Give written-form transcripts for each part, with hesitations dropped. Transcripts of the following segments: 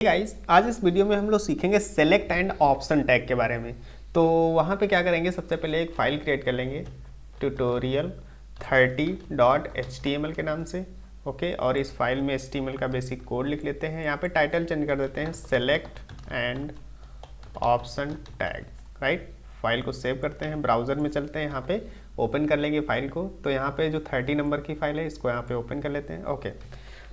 Guys, आज इस video में हम लोग सीखेंगे सेलेक्ट एंड ऑप्शन टैग के बारे में। तो वहाँ पे क्या करेंगे, सबसे पहले एक फ़ाइल क्रिएट कर लेंगे tutorial30.html के नाम से। ओके, और इस फाइल में HTML का बेसिक कोड लिख लेते हैं। यहाँ पे टाइटल चेंज कर देते हैं select and option tag. Right, file को सेव करते हैं, ब्राउज़र में चलते हैं, यहाँ पे ओपन कर लेंगे फाइल को। तो यहाँ पे जो 30 नंबर की फाइल है इसको यहाँ पे ओपन कर लेते हैं। ओके,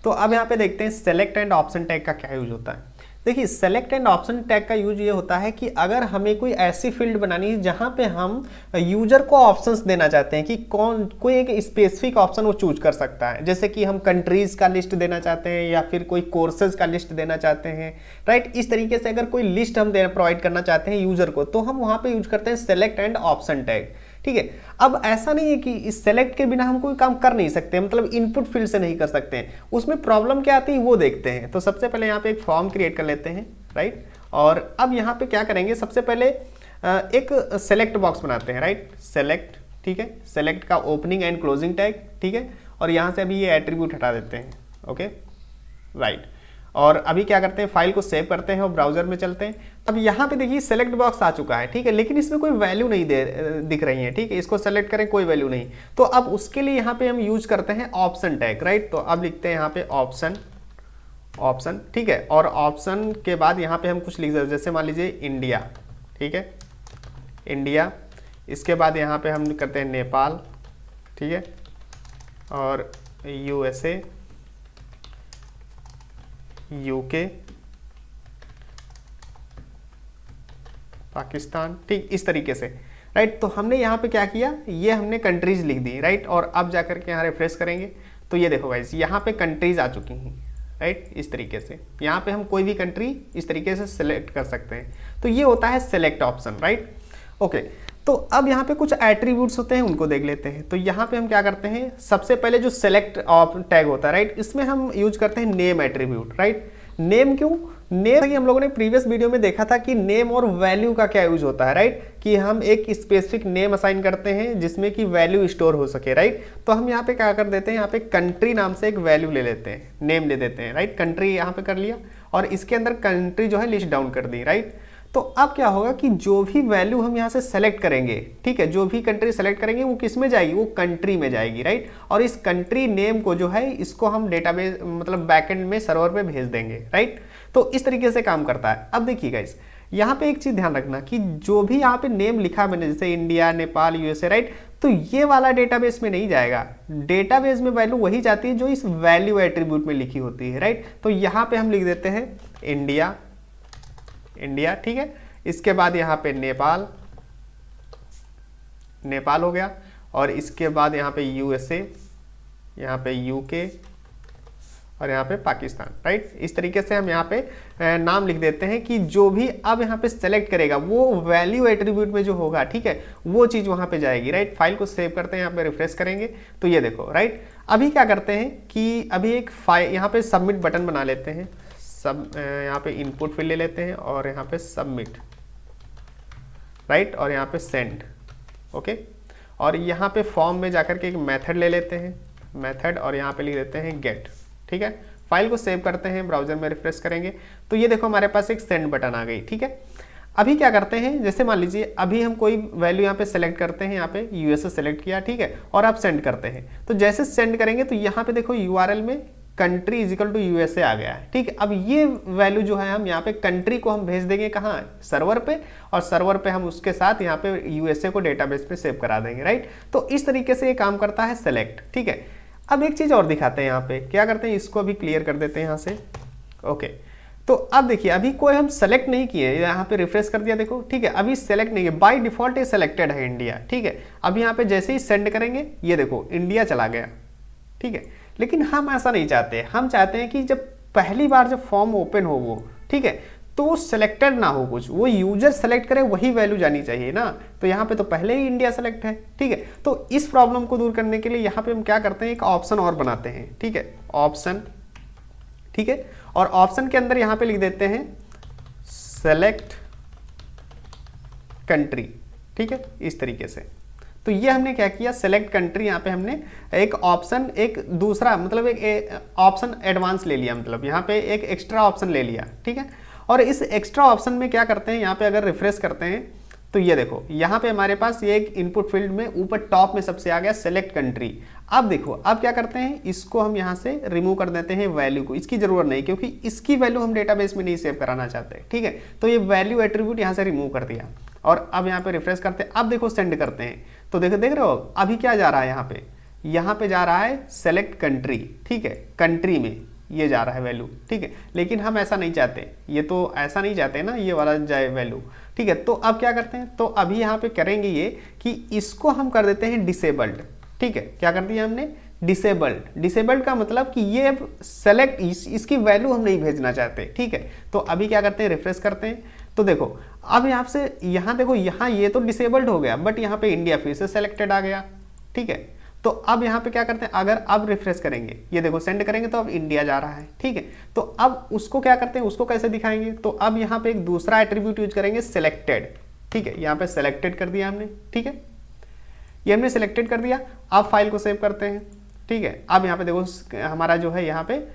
तो अब यहाँ पे देखते हैं सेलेक्ट एंड ऑप्शन टैग का क्या यूज होता है। देखिए, सेलेक्ट एंड ऑप्शन टैग का यूज ये होता है कि अगर हमें कोई ऐसी फील्ड बनानी है जहाँ पे हम यूजर को ऑप्शंस देना चाहते हैं कि कोई एक स्पेसिफिक ऑप्शन वो चूज कर सकता है, जैसे कि हम कंट्रीज का लिस्ट देना चाहते हैं या फिर कोई कोर्सेज का लिस्ट देना चाहते हैं। राइट, इस तरीके से अगर कोई लिस्ट हम प्रोवाइड करना चाहते हैं यूजर को, तो हम वहाँ पे यूज करते हैं सेलेक्ट एंड ऑप्शन टैग। ठीक है, अब ऐसा नहीं है कि इस सेलेक्ट के बिना हम कोई काम कर नहीं सकते, मतलब इनपुट फील्ड से नहीं कर सकते हैं। उसमें प्रॉब्लम क्या आती है वो देखते हैं। तो सबसे पहले यहाँ पे एक फॉर्म क्रिएट कर लेते हैं। राइट, और अब यहाँ पे क्या करेंगे, सबसे पहले एक सेलेक्ट बॉक्स बनाते हैं। राइट, सेलेक्ट, ठीक है, सेलेक्ट का ओपनिंग एंड क्लोजिंग टैग, ठीक है, और यहाँ से अभी ये एट्रीब्यूट हटा देते हैं। ओके, राइट, और अभी क्या करते हैं, फाइल को सेव करते हैं और ब्राउजर में चलते हैं। अब यहाँ पे देखिए सेलेक्ट बॉक्स आ चुका है, ठीक है, लेकिन इसमें कोई वैल्यू नहीं दिख रही है। ठीक है, इसको सेलेक्ट करें, कोई वैल्यू नहीं। तो अब उसके लिए यहाँ पे हम यूज करते हैं ऑप्शन टैग। राइट, तो अब लिखते हैं यहाँ पे ऑप्शन, ठीक है, और ऑप्शन के बाद यहाँ पे हम कुछ लिख सकते हैं, जैसे मान लीजिए इंडिया। ठीक है, इंडिया, इसके बाद यहाँ पे हम करते हैं नेपाल, ठीक है, और USA, UK, पाकिस्तान। ठीक, इस तरीके से। राइट, तो हमने यहाँ पे क्या किया, ये हमने कंट्रीज लिख दी। राइट, और अब जाकर के यहाँ रिफ्रेश करेंगे तो ये देखो गाइस, यहाँ पे कंट्रीज आ चुकी हैं। राइट, इस तरीके से यहाँ पे हम कोई भी कंट्री इस तरीके से सिलेक्ट कर सकते हैं। तो ये होता है सेलेक्ट ऑप्शन। राइट, ओके, तो अब यहाँ पे कुछ एट्रीब्यूट्स होते हैं, उनको देख लेते हैं। तो यहाँ पे हम क्या करते हैं, सबसे पहले जो सेलेक्ट टैग होता है, राइट, इसमें हम यूज करते हैं नेम एट्रीब्यूट। राइट, नेम क्यों, नेम कि हम लोगों ने प्रीवियस वीडियो में देखा था कि नेम और वैल्यू का क्या यूज होता है। राइट, कि हम एक स्पेसिफिक नेम असाइन करते हैं जिसमें कि वैल्यू स्टोर हो सके। राइट, तो हम यहाँ पे क्या कर देते हैं, यहाँ पे कंट्री नाम से एक वैल्यू ले लेते हैं, नेम ले देते हैं। राइट, कंट्री यहाँ पे कर लिया और इसके अंदर कंट्री जो है लिस्ट डाउन कर दी। राइट, तो अब क्या होगा कि जो भी वैल्यू हम यहाँ से सेलेक्ट करेंगे, ठीक है, जो भी कंट्री सेलेक्ट करेंगे वो किस में जाएगी, वो कंट्री में जाएगी। राइट, और इस कंट्री नेम को जो है इसको हम डेटाबेस मतलब बैकएंड में सर्वर पे भेज देंगे। राइट, तो इस तरीके से काम करता है। अब देखिए गाइस, यहाँ पे एक चीज ध्यान रखना कि जो भी यहाँ पे नेम लिखा है मैंने, जैसे इंडिया, नेपाल, USA, राइट, तो ये वाला डेटाबेस में नहीं जाएगा। डेटाबेस में वैल्यू वही जाती है जो इस वैल्यू एट्रीब्यूट में लिखी होती है। राइट, तो यहाँ पे हम लिख देते हैं इंडिया, ठीक है, इसके बाद यहाँ पे नेपाल हो गया, और इसके बाद यहाँ पे USA, यहाँ पे UK, और यहाँ पे पाकिस्तान। राइट, इस तरीके से हम यहाँ पे नाम लिख देते हैं कि जो भी अब यहाँ पे सेलेक्ट करेगा वो वैल्यू एट्रीब्यूट में जो होगा, ठीक है, वो चीज़ वहाँ पे जाएगी। राइट, फाइल को सेव करते हैं, यहाँ पे रिफ्रेश करेंगे तो ये देखो। राइट, अभी क्या करते हैं कि अभी एक फाइल यहाँ पे सबमिट बटन बना लेते हैं। यहाँ पे इनपुट फील्ड ले लेते हैं और यहाँ पे सबमिट। राइट, और यहाँ पे सेंड। ओके, और यहाँ पे फॉर्म में जाकर के एक मेथड ले लेते हैं, मेथड, और यहाँ पे लिख देते हैं गेट। ठीक है, फाइल को सेव करते हैं, ब्राउजर में रिफ्रेश करेंगे तो ये देखो हमारे पास एक सेंड बटन आ गई। ठीक है, अभी क्या करते हैं, जैसे मान लीजिए अभी हम कोई वैल्यू यहाँ पे सेलेक्ट करते हैं, यहाँ पे USA सेलेक्ट किया, ठीक है, और आप सेंड करते हैं। तो जैसे सेंड करेंगे तो यहाँ पे देखो URL में कंट्री इजिकल टू USA आ गया है। ठीक है, अब ये वैल्यू जो है हम यहाँ पे कंट्री को हम भेज देंगे कहाँ, सर्वर पे, और सर्वर पे हम उसके साथ यहाँ पे USA को डेटाबेस पे सेव करा देंगे। राइट, तो इस तरीके से ये काम करता है सेलेक्ट। ठीक है, अब एक चीज और दिखाते हैं, यहाँ पे क्या करते हैं, इसको अभी क्लियर कर देते हैं यहाँ से। ओके, तो अब देखिए अभी कोई हम सेलेक्ट नहीं किए, यहाँ पे रिफ्रेश कर दिया, देखो, ठीक है, अभी सेलेक्ट नहीं है, बाय डिफॉल्ट ये सेलेक्टेड है इंडिया। ठीक है, अब यहाँ पे जैसे ही सेंड करेंगे ये देखो इंडिया चला गया। ठीक है, लेकिन हम ऐसा नहीं चाहते, हम चाहते हैं कि जब पहली बार जब फॉर्म ओपन हो वो, ठीक है, तो वो सिलेक्टेड ना हो कुछ, वो यूजर सेलेक्ट करे वही वैल्यू जानी चाहिए ना। तो यहाँ पे तो पहले ही इंडिया सेलेक्ट है। ठीक है, तो इस प्रॉब्लम को दूर करने के लिए यहाँ पे हम क्या करते हैं, एक ऑप्शन और बनाते हैं। ठीक है, ऑप्शन, ठीक है, और ऑप्शन के अंदर यहाँ पे लिख देते हैं सेलेक्ट कंट्री। ठीक है, इस तरीके से। तो ये हमने क्या किया, सेलेक्ट कंट्री, यहाँ पे हमने एक ऑप्शन, एक दूसरा मतलब एक ऑप्शन एडवांस ले लिया, मतलब यहाँ पे एक एक्स्ट्रा ऑप्शन ले लिया, ठीक है। और इस एक्स्ट्रा ऑप्शन में क्या करते हैं, यहाँ पे अगर रिफ्रेश करते हैं तो ये देखो यहाँ पे हमारे पास ये एक इनपुट फील्ड में ऊपर टॉप में सबसे आ गया सेलेक्ट कंट्री। अब देखो अब क्या करते हैं, इसको हम यहाँ से रिमूव कर देते हैं वैल्यू को, इसकी जरूरत नहीं क्योंकि इसकी वैल्यू हम डेटाबेस में नहीं सेव कराना चाहते, ठीक है। तो ये वैल्यू एट्रीब्यूट यहाँ से रिमूव कर दिया और अब यहाँ पे रिफ्रेश करते हैं। अब देखो सेंड करते हैं तो देखो देख रहे हो अभी क्या जा रहा है, यहाँ पे जा रहा है सेलेक्ट कंट्री, ठीक है, कंट्री में ये जा रहा है वैल्यू, ठीक है। लेकिन हम ऐसा नहीं चाहते, ये तो ऐसा नहीं चाहते ना ये वाला जाए वैल्यू, ठीक है। तो अब क्या करते हैं, तो अभी यहाँ पे करेंगे ये कि इसको हम कर देते हैं डिसेबल्ड, ठीक है। क्या कर दिया हमने, डिसेबल्ड। डिसेबल्ड का मतलब कि ये अब सेलेक्ट इसकी वैल्यू हम नहीं भेजना चाहते, ठीक है। तो अभी क्या करते हैं, रिफ्रेश करते हैं तो देखो अब यहाँ से यहाँ देखो यहाँ ये तो डिसेबल्ड हो गया बट यहाँ पे इंडिया फिर से सेलेक्टेड आ गया, ठीक है। तो अब यहाँ पे क्या करते हैं, अगर अब रिफ्रेश करेंगे, ये देखो सेंड करेंगे तो अब इंडिया जा रहा है, ठीक है। तो अब उसको क्या करते हैं, उसको कैसे दिखाएंगे, तो अब यहाँ पे एक दूसरा एट्रीब्यूट यूज करेंगे सेलेक्टेड, ठीक है। यहाँ पे सेलेक्टेड कर दिया हमने, ठीक है, ये हमने सेलेक्टेड कर दिया। अब फाइल को सेव करते हैं, ठीक है। अब यहाँ पे देखो हमारा जो है यहाँ पे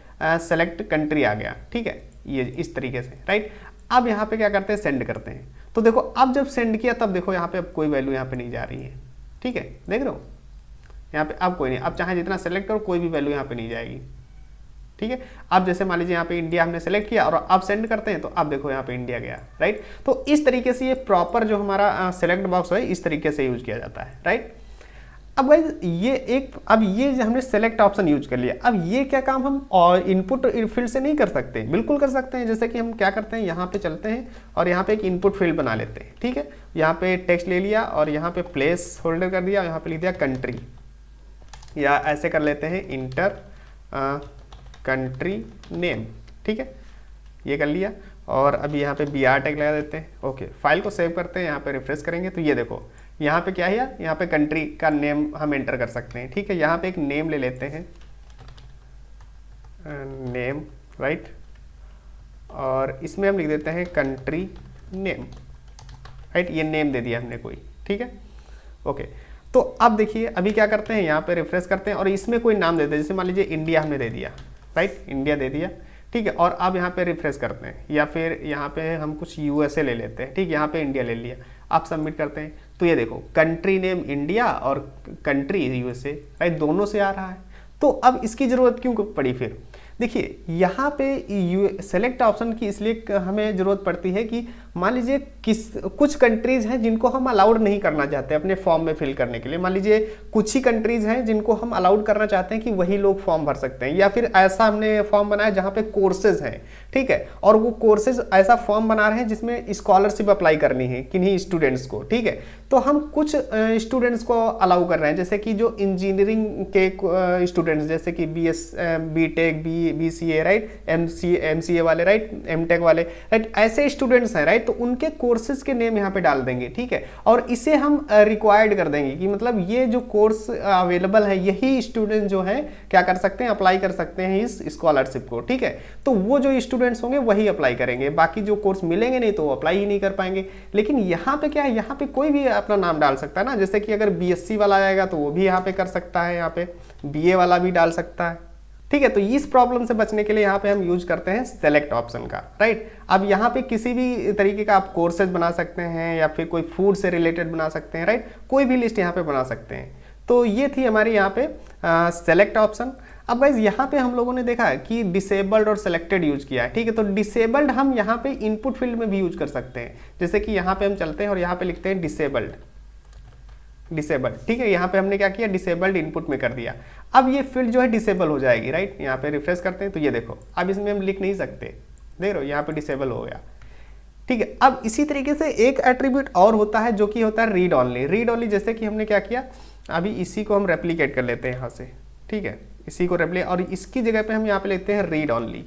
सेलेक्ट कंट्री आ गया, ठीक है, ये इस तरीके से, राइट। अब यहाँ पे क्या करते हैं, सेंड करते हैं तो देखो अब जब सेंड किया तब देखो यहाँ पे अब कोई वैल्यू यहाँ पे नहीं जा रही है, ठीक है, देख रहे हो यहाँ पे अब कोई नहीं, अब चाहे जितना सेलेक्ट करो कोई भी वैल्यू यहाँ पे नहीं जाएगी, ठीक है। अब जैसे मान लीजिए यहाँ पे इंडिया हमने सेलेक्ट किया और अब सेंड करते हैं तो अब देखो यहाँ पे इंडिया गया, राइट। तो इस तरीके से ये प्रॉपर जो हमारा सेलेक्ट बॉक्स है इस तरीके से यूज किया जाता है, राइट। अब गाइस ये एक, अब ये हमने सेलेक्ट ऑप्शन यूज कर लिया, अब ये क्या काम हम और इनपुट फील्ड से नहीं कर सकते, बिल्कुल कर सकते हैं। जैसे कि हम क्या करते हैं, यहाँ पे चलते हैं और यहाँ पे एक इनपुट फील्ड बना लेते हैं, ठीक है। यहाँ पे टेक्स्ट ले लिया और यहाँ पे प्लेस होल्डर कर दिया, यहाँ पे लिख दिया कंट्री, या ऐसे कर लेते हैं इंटर कंट्री नेम, ठीक है, ये कर लिया। और अभी यहाँ पे BR टैग लगा देते हैं, ओके। फाइल को सेव करते हैं, यहाँ पे रिफ्रेश करेंगे तो ये देखो यहाँ पे क्या है, यहाँ पे कंट्री का नेम हम एंटर कर सकते हैं, ठीक है। यहाँ पे एक नेम ले लेते हैं, नेम, राइट, और इसमें हम लिख देते हैं कंट्री नेम, राइट, ये नेम दे दिया हमने कोई, ठीक है, ओके। तो अब देखिए अभी क्या करते हैं, यहाँ पे रिफ्रेश करते हैं और इसमें कोई नाम देते हैं, जैसे मान लीजिए इंडिया हमने दे दिया, राइट, इंडिया दे दिया, ठीक है। और अब यहाँ पे रिफ्रेश करते हैं या फिर यहाँ पे हम कुछ USA ले लेते हैं, ठीक, यहाँ पे इंडिया ले लिया, आप सबमिट करते हैं तो ये देखो कंट्री नेम इंडिया और कंट्री USA, राइट, दोनों से आ रहा है। तो अब इसकी ज़रूरत क्यों पड़ी फिर, देखिए यहाँ पे सेलेक्ट ऑप्शन की इसलिए हमें ज़रूरत पड़ती है कि मान लीजिए कुछ कंट्रीज़ हैं जिनको हम अलाउड नहीं करना चाहते अपने फॉर्म में फिल करने के लिए, मान लीजिए कुछ ही कंट्रीज़ हैं जिनको हम अलाउड करना चाहते हैं कि वही लोग फॉर्म भर सकते हैं, या फिर ऐसा हमने फॉर्म बनाया जहाँ पे कोर्सेज हैं, ठीक है, और वो कोर्सेज ऐसा फॉर्म बना रहे हैं जिसमें स्कॉलरशिप अप्लाई करनी है किन्हीं स्टूडेंट्स को, ठीक है। तो हम कुछ स्टूडेंट्स को अलाउ कर रहे हैं, जैसे कि जो इंजीनियरिंग के स्टूडेंट्स, जैसे कि BTech, BCA, राइट, MCA वाले, राइट, MTech वाले, राइट, ऐसे स्टूडेंट्स हैं, राइट। तो उनके कोर्सेज के नेम यहाँ पे डाल देंगे, ठीक है। और इसे हम रिक्वायर्ड कर देंगे कि मतलब ये जो कोर्स अवेलेबल है यही स्टूडेंट जो है क्या कर सकते हैं, अप्लाई कर सकते हैं इस स्कॉलरशिप को, ठीक है। तो वो जो स्टूडेंट्स होंगे वही अप्लाई करेंगे, बाकी जो कोर्स मिलेंगे नहीं तो वो अप्लाई ही नहीं कर पाएंगे। लेकिन यहाँ पे क्या है, यहाँ पे कोई भी अपना नाम डाल सकता है ना, जैसे कि अगर BSc वाला आएगा तो वो भी यहाँ पे कर सकता है, यहाँ पे BA वाला भी डाल सकता है, ठीक है। तो इस प्रॉब्लम से बचने के लिए यहाँ पे हम यूज करते हैं सेलेक्ट ऑप्शन का, राइट। अब यहाँ पे किसी भी तरीके का आप कोर्सेज बना सकते हैं या फिर कोई फूड से रिलेटेड बना सकते हैं, राइट, कोई भी लिस्ट यहाँ पे बना सकते हैं। तो ये थी हमारी यहाँ पे सेलेक्ट ऑप्शन। अब गाइज यहाँ पे हम लोगों ने देखा कि डिसेबल्ड और सेलेक्टेड यूज किया है, ठीक है। तो डिसेबल्ड हम यहाँ पे इनपुट फील्ड में भी यूज कर सकते हैं, जैसे कि यहाँ पे हम चलते हैं और यहाँ पे लिखते हैं डिसेबल्ड, ठीक है। यहाँ पे हमने क्या किया, डिसेबल्ड इनपुट में कर दिया। अब ये फील्ड जो है डिसेबल हो जाएगी, राइट। यहाँ पे रिफ्रेश करते हैं तो ये देखो अब इसमें हम लिख नहीं सकते, देख रहे हो यहाँ पे डिसेबल हो गया, ठीक है। अब इसी तरीके से एक एट्रीब्यूट और होता है जो कि होता है रीड ऑनली। रीड ऑनली जैसे कि हमने क्या किया, अभी इसी को हम रेप्लीकेट कर लेते हैं यहाँ से, ठीक है, इसी को रेप्लीकेट और इसकी जगह पे हम यहाँ पे लिखते हैं रीड ऑनली।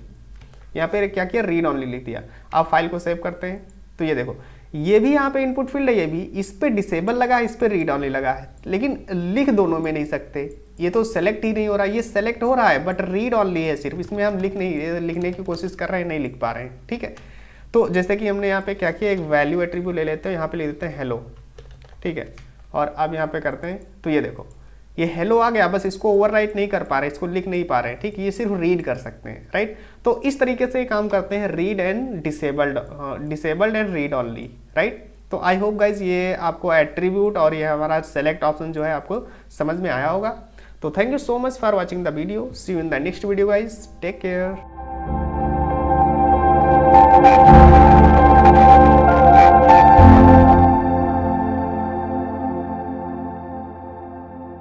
यहाँ पे क्या किया, रीड ऑनली लिख दिया। अब फाइल को सेव करते हैं तो ये देखो ये भी यहाँ पे इनपुट फील्ड है, ये भी, इस पे डिसेबल लगा है, इस पे रीड ऑनली लगा है, लेकिन लिख दोनों में नहीं सकते, ये तो सेलेक्ट ही नहीं हो रहा, ये सेलेक्ट हो रहा है बट रीड ऑनली है सिर्फ, इसमें हम लिखने की कोशिश कर रहे हैं, नहीं लिख पा रहे हैं, ठीक है। तो जैसे कि हमने यहाँ पे क्या किया, एक वैल्यू एट्रीब्यूट ले लेते हैं, यहाँ पे लिख देते हैं हेलो, ठीक है, और अब यहाँ पे करते हैं तो ये देखो ये हेलो आ गया, बस इसको ओवरराइट नहीं कर पा रहे, इसको लिख नहीं पा रहे हैं, ठीक, ये सिर्फ रीड कर सकते हैं, राइट। तो इस तरीके से काम करते हैं, read and disabled and read only, right. तो आई होप गाइज ये आपको एट्रीब्यूट और ये हमारा सेलेक्ट ऑप्शन जो है आपको समझ में आया होगा। तो thank you so much for watching the video, see you in the next video guys, take care.